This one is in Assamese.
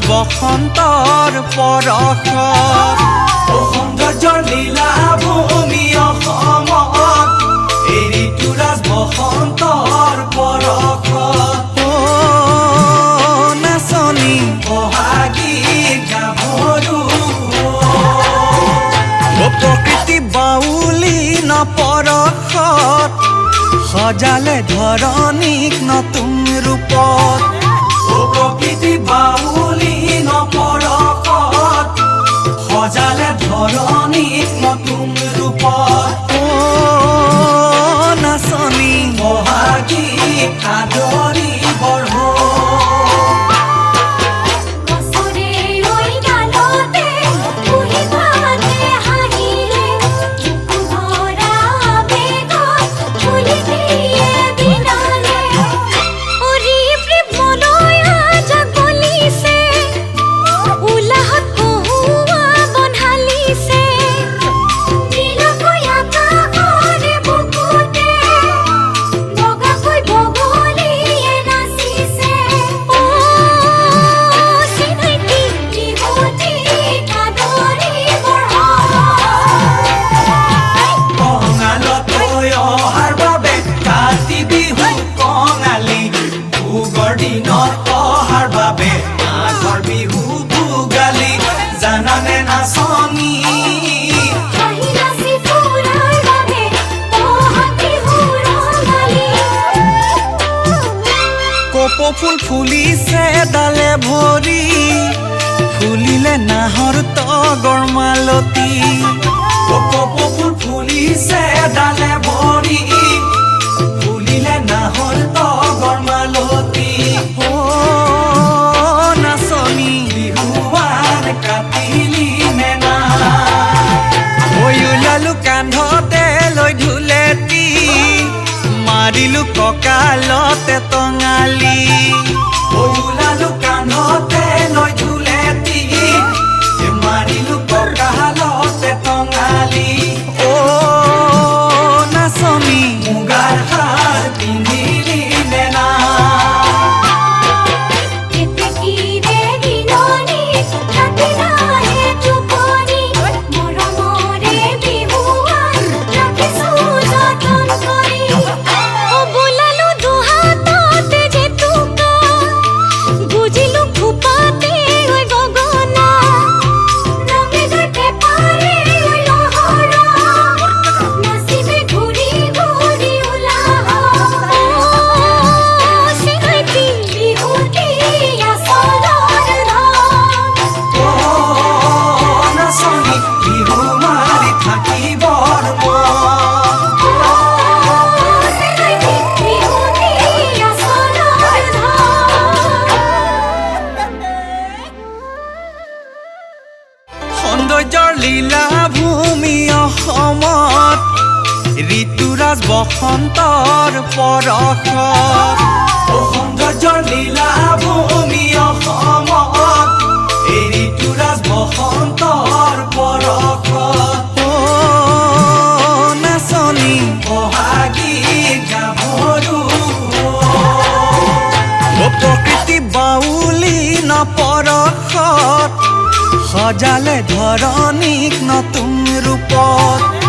বসন্তৰ পৰশত সৌন্দৰ্যৰ লীলা ভূমি অসমত এই ঋতুৰাজ বসন্তৰ পৰশত নাচনী বহাগী গাভৰু প্ৰকৃতি বাউলী নপৰশত সজালে ধৰণীক নতুন ৰূপত প্ৰকৃতি বাউলী নপৰশত সজালে ধৰণীক নতুন ৰূপত নাচনী বহাগী আদৰি বঢ় ফুল ফুলিছে ডালে ভৰি ফুলিলে নাহৰ তগৰ মালতী ফুল ফুলিছে ডালে ভৰি ফুলিলে নাহৰ তগৰ মালতী নাচনী বিহুৱান কাটিলি নেনা ওলালো কান্ধতে লৈ ঢুলেটি মাৰিলো কঁকালতে টঙালি ওলালো কান্ধতে লৈ ঢুলেটি মাৰিলো কঁকালতে টঙালি নাচনী মুগাৰ সাৰ পিন্ধিলি নেনা সৌন্দৰ্যৰ লীলা ভূমি অসমত ঋতুৰাজ বসন্তৰ পৰশত সৌন্দৰ্যৰ লীলা ভূমি অসমত এই ঋতুৰাজ বসন্তৰ পৰশত নাচনী বহাগী গাভৰু প্ৰকৃতি বাউলী নপৰশত সজালে ধৰণীক নতুন ৰূপত